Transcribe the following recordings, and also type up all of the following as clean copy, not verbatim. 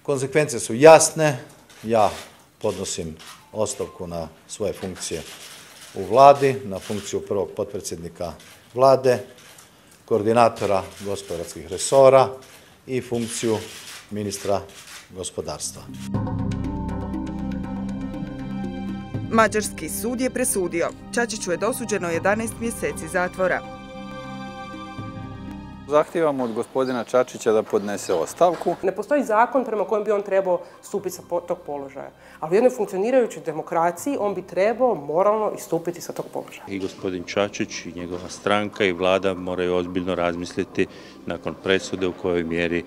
Konsekvence su jasne, ja podnosim ostavku na svoje funkcije u vladi, na funkciju prvog potpredsjednika vlade, koordinatora gospodarskih resora i funkciju ministra gospodarstva. Mađarski sud je presudio. Čačiću je dosuđeno 11 mjeseci zatvora. Zahtijevamo od gospodina Čačića da podnese ostavku. Ne postoji zakon prema kojem bi on trebao stupiti sa tog položaja. Ali u jednoj funkcionirajućoj demokraciji on bi trebao moralno istupiti sa tog položaja. I gospodin Čačić i njegova stranka i vlada moraju ozbiljno razmisliti nakon presude u kojoj mjeri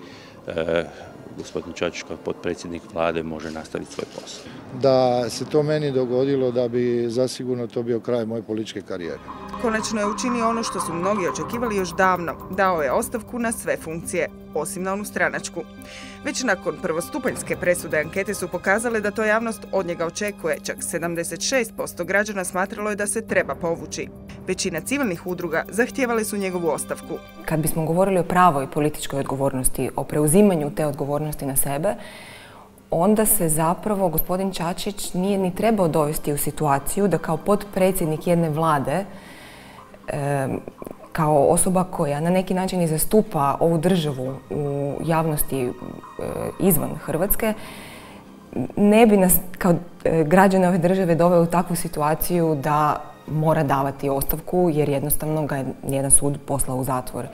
gospodin Čačić kao potpredsjednik vlade može nastaviti svoj posao. Da se to meni dogodilo, da bi zasigurno to bio kraj moje političke karijere. Konačno je učinio ono što su mnogi očekivali još davno. Dao je ostavku na sve funkcije, osim na onu stranačku. Već nakon prvostupanjske presude ankete su pokazale da to javnost od njega očekuje. Čak 76% građana smatralo je da se treba povući. Većina civilnih udruga zahtijevali su njegovu ostavku. Kad bismo govorili o pravoj političkoj odgovornosti, o preuzimanju te odgovornosti na sebe, onda se zapravo gospodin Čačić nije ni trebao dovesti u situaciju da kao potpredsjednik jedne vlade, kao osoba koja na neki način i zastupa ovu državu u javnosti izvan Hrvatske, ne bi nas kao građane ove države doveo u takvu situaciju da mora davati ostavku jer jednostavno ga je jedan sud poslao u zatvor.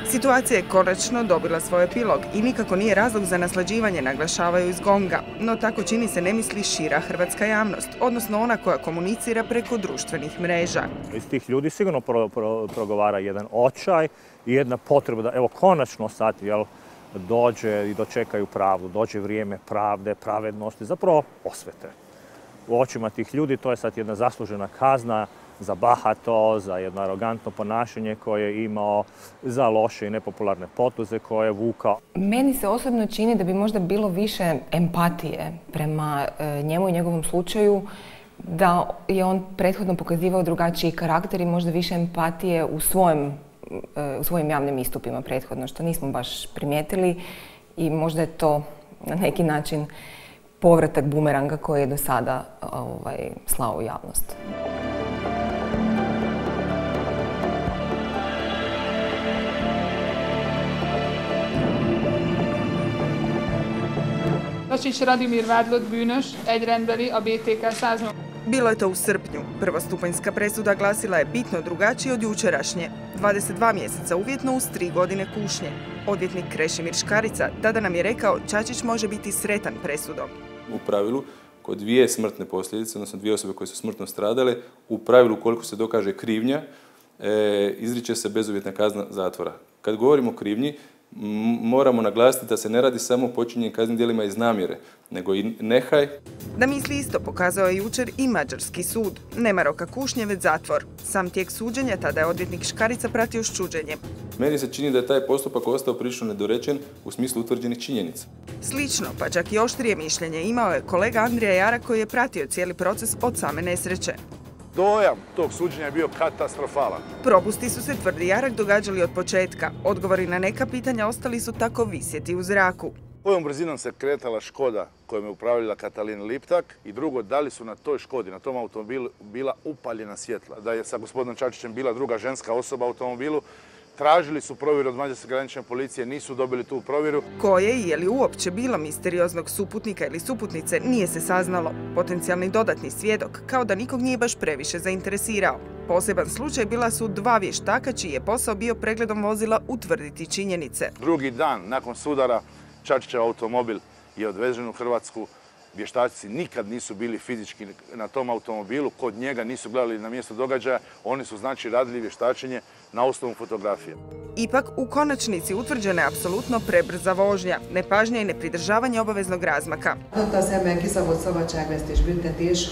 Situacija je konačno dobila svoj epilog i nikako nije razlog za naslađivanje, naglašavaju iz GONG-a. No tako čini se ne misli šira hrvatska javnost, odnosno ona koja komunicira preko društvenih mreža. Iz tih ljudi sigurno progovara jedan očaj i jedna potreba da evo konačno sad dođe i dočekaju pravdu, dođe vrijeme pravde, pravednosti, zapravo osvete. U očima tih ljudi to je sad jedna zaslužena kazna za bahato, za jedno arogantno ponašanje koje je imao, za loše i nepopularne poteze koje je vukao. Meni se osobno čini da bi možda bilo više empatije prema njemu i njegovom slučaju, da je on prethodno pokazivao drugačiji karakter i možda više empatije u svojim javnim istupima prethodno, što nismo baš primijetili i možda je to na neki način povratak bumeranga koji je do sada slao u javnost. Čačić Radimir Vádlott bűnös, egyrendbeli a BTK 100. Bilo je to u srpnju. Prvostupanjska presuda glasila je bitno drugačije od jučerašnje. 22 mjeseca uvjetno uz 3 godine kušnje. Odvjetnik Krešimir Škarica tada nam je rekao Čačić može biti sretan presudom. U pravilu, kod 2 smrtne posljedice, odnosno 2 osobe koje su smrtno stradale, u pravilu ukoliko se dokaže krivnja, izriče se bezuvjetna kazna zatvora. Kad govorimo o krivnji, moramo naglasiti da se ne radi samo o počinjenim kaznenim djelima iz namjere, nego i nehaj. Da misli isto pokazao je jučer i mađarski sud. Nema roka kušnje, već zatvor. Sam tijek suđenja tada je odvjetnik Škarica pratio s čuđenjem. Meni se čini da je taj postupak ostao prilično nedorečen u smislu utvrđenih činjenica. Slično, pa čak i oštrije mišljenje imao je kolega Andrija Jarak koji je pratio cijeli proces od same nesreće. Dojam tog suđenja je bio katastrofalan. Propusti su se, tvrdi Jarak, događali od početka. Odgovori na neka pitanja ostali su tako visjeti u zraku. Kojom brzinom se kretala Škoda kojom je upravljala Katalin Liptak i drugo, da li su na toj Škodi, na tom automobilu bila upaljena svjetla. Da je sa gospodinom Čačićem bila druga ženska osoba u automobilu. Tražili su provjeru od mađarske granične policije, nisu dobili tu provjeru. Koje i je li uopće bilo misterioznog suputnika ili suputnice nije se saznalo. Potencijalni dodatni svjedok, kao da nikog nije baš previše zainteresirao. Poseban slučaj bila su 2 vještaka čiji je posao bio pregledom vozila utvrditi činjenice. Drugi dan nakon sudara Čačićev automobil je odvezen u Hrvatsku. Vještaci nikad nisu bili fizički na tom automobilu, kod njega nisu gledali na mjesto događaja, oni su znači radili vještačenje na osnovu fotografije. Ipak u konačnici utvrđena je apsolutno prebrza vožnja, nepažnja i nepridržavanje obaveznog razmaka.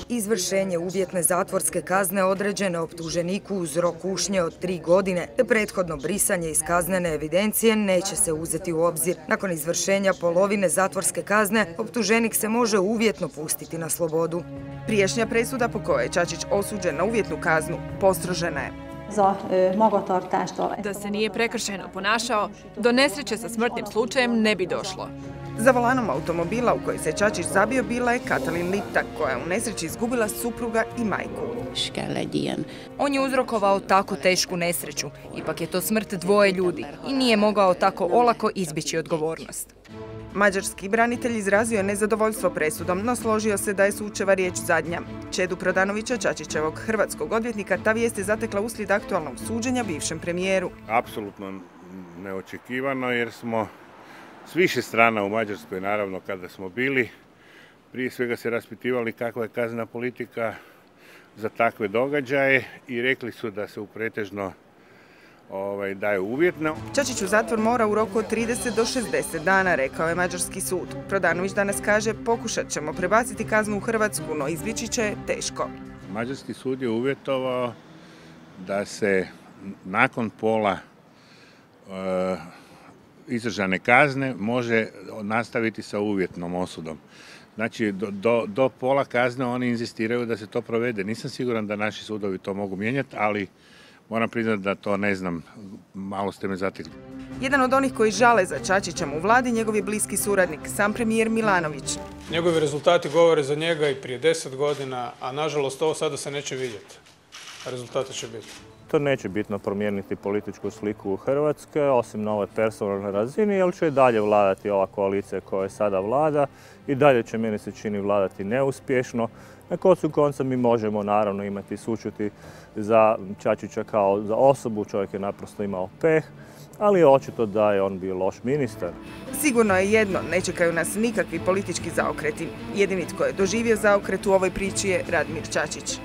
Izvršenje uvjetne zatvorske kazne određene optuženiku uz rok kušnje od 3 godine te prethodno brisanje iz kaznene evidencije neće se uzeti u obzir. Nakon izvršenja polovine zatvorske kazne, optuženik se može uvjetno pustiti na slobodu. Prijašnja presuda po kojoj je Čačić osuđen na uvjetnu kaznu postrožena je. za magatartást. Da se nije prekršajno ponašao, do nesreće sa smrtnim slučajem ne bi došlo. Za volanom automobila u koji se Čačić zabio bila je Katalin Liptak, koja je u nesreći izgubila supruga i majku. On je uzrokovao tako tešku nesreću, ipak je to smrt dvoje ljudi i nije mogao tako olako izbjeći odgovornost. Mađarski branitelj izrazio je nezadovoljstvo presudom, no složio se da je sučeva riječ zadnja. Čedu Prodanovića, Čačićevog hrvatskog odvjetnika, ta vijest je zatekla uslijed aktualnog suđenja bivšem premijeru. Apsolutno neočekivano jer smo s više strana u Mađarskoj, naravno, kada smo bili, prije svega se raspitivali kakva je kaznena politika za takve događaje i rekli su da se pretežno daje uvjetno. Čačić u zatvor mora u roku od 30 do 60 dana, rekao je mađarski sud. Prodanović danas kaže, pokušat ćemo prebaciti kaznu u Hrvatsku, no izbjeći će teško. Mađarski sud je uvjetovao da se nakon pola izdržane kazne može nastaviti sa uvjetnom osudom. Znači, do pola kazne oni inzistiraju da se to provede. Nisam siguran da naši sudovi to mogu mijenjati, ali moram priznati da to ne znam, malo ste me zatekli. Jedan od onih koji žale za Čačićem u vladi, njegov je bliski suradnik, sam premijer Milanović. Njegovi rezultati govore za njega i prije 10 godina, a nažalost ovo sada se neće vidjeti. Rezultati će biti. To neće bitno promijeniti političku sliku u Hrvatskoj, osim na ovoj personalnoj razini, jer će i dalje vladati ova koalicija koja je sada vlada i dalje će, meni se čini, vladati neuspješno. Na koncu konca mi možemo naravno imati sućuti za Čačića kao za osobu, čovjek je naprosto imao peh, ali je očito da je on bio loš ministar. Sigurno je jedno, ne čekaju nas nikakvi politički zaokreti. Jedini tko je doživio zaokret u ovoj priči je Radimir Čačić.